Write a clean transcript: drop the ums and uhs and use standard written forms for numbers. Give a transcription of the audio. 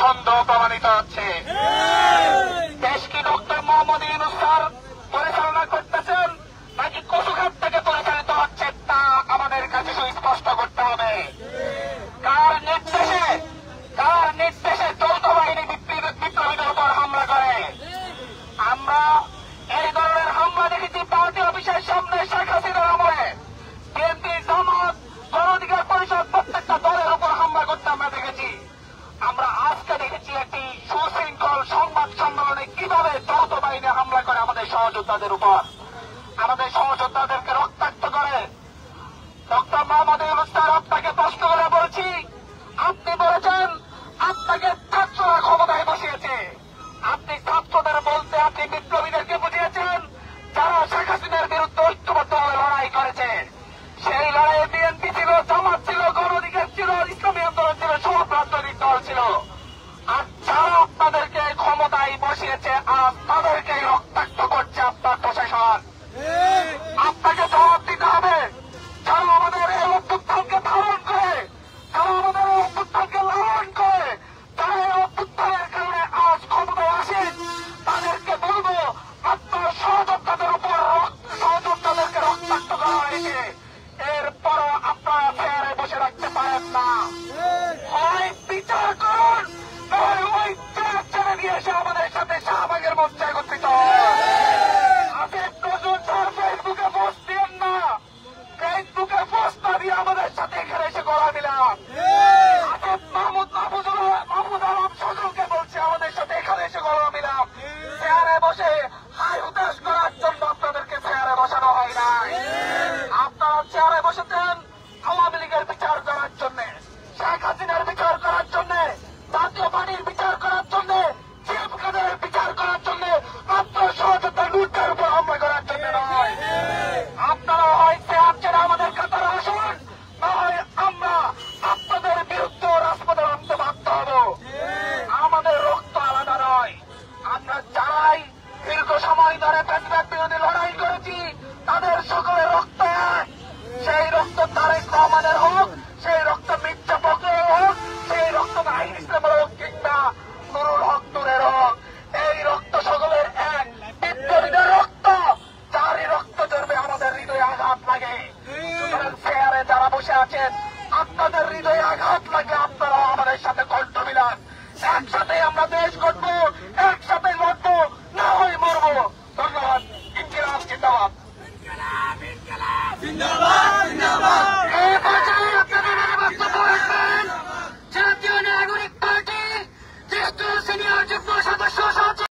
সন্দেহ প্রমাণিত হচ্ছে। দেশ কি ডক্টর মোহাম্মদ ইউনূস স্যার পরিচালনা করতেছেন নাকি কচুঘাট থেকে পরিচালিত হচ্ছে তা আমাদের কাছে সুস্পষ্ট করতে হবে। কার নির্দেশে যৌথ বাহিনী বিপ্লবীদের উপর হামলা করে? আমরা এই ধরনের হামলা দেখেছি পার্টি অফিসের সামনে শেখ হাসিনার আমলে। বিএনপি, জামাত, গণ অধিকার পরিষদ প্রত্যেকটা দলের উপর হামলা করতে আমরা দেখেছি। আমরা আজকে দেখেছি একটি সুশৃঙ্খল সংবাদ সম্মেলনে কিভাবে যৌথ বাহিনী হামলা করে আমাদের সহযোদ্ধাদের উপর, আমাদের সহযোদ্ধাদেরকে রক্তাক্ত করে। ডক্টর মোহাম্মদ ইউনূস স্যার, আপনাকে প্রশ্ন করে বলছি, আপনি বলেছেন আপনাকে ছাত্ররা ক্ষমতায় বসিয়েছে। আপনি ছাত্রদের বলতে আপনি বিপ্লবীদেরকে বুঝিয়েছেন যারা শেখ হাসিনার বিরুদ্ধে ঐক্যবদ্ধভাবে লড়াই করেছে। সেই লড়াইয়ে বিএনপি ছিল, জামাত ছিল, গণ অধিকার ছিল, ইসলামী আন্দোলন ছিল, সব রাজনৈতিক দল ছিল। আর যারা আপনাদেরকে ক্ষমতায় বসিয়েছে আজ তাদেরকে রক্তাক্ত করছে আপনার প্রশাসন। আপনাকে জবাব দিতে হবে। যারা আমাদের এই অভ্যুত্থানকে ধারণ করে, যারা আমাদের এই অভ্যুত্থানকে লালন করে, যারা এই অভ্যুত্থানের কারণে আজ ক্ষমতায় আসেন, তাদেরকে বলবো আপনার সহযোদ্ধাদেরকে রক্তাক্ত করা হয়েছে। এরপরও আপনারা চেয়ারে বসে রাখতে পারেন না। হয় বিচার করুন, নয় ওই চেয়ার ছেড়ে দিয়ে এসে আমাদের সাথে শাহবাগের মঞ্চে একত্রিত আসিফ নজরুল স্যার ফেসবুকে পোস্ট দিয়েন না। ফেসবুকে পোস্ট না দিয়ে আমাদের সাথে এখানে এসে গলা দিলাম। আসিফ মাহমুদ আলম সজলকে বলছে আমাদের সাথে এখানে এসে গলা দিলাম। চেয়ারে বসে হাই হুতাশ করার জন্য আপনাদেরকে চেয়ারে বসানো হয় নাই। আপনারা চেয়ারে বসেছেন আওয়ামী লীগের বিচার করার জন্য, শেখ হাসিনার বিচার করার জন্য, জাতীয় পার্টির বিচার করার জন্য, চিফ কাদের বিচার করার জন্য, আপনার সহযোদ্ধা লুটের উপর হামলা করার জন্য নয়। আপনারা হয় চেয়ার ছেড়ে আমাদের কাতারে আসুন, না হয় আমরা আপনাদের বিরুদ্ধে রাজপথে নামতে বাধ্য হব। আমাদের রক্ত আলাদা নয়। আমরা যারাই দীর্ঘ সময় ধরে ফ্যাসিবাদ বিরোধী লড়াই করেছি তাদের সকলের রক্ত এক। সেই রক্ত তারেক রহমানের হোক, সেই রক্ত মির্জা ফখরুলের হোক, সেই রক্ত নাহিদ ইসলামের হোক, কিংবা নুরুল হক নূরের হোক, এই রক্ত সকলের এক। বিপ্লবীদের রক্ত, যারই রক্ত ঝরবে আমাদের হৃদয়ে আঘাত লাগে। সুতরাং চেয়ারে যারা বসে আছেন আপনাদের হৃদয়ে আঘাত লাগে, আপনারা আমাদের সাথে কণ্ঠ মিলান। একসাথে আমরা দেশ গড়ব।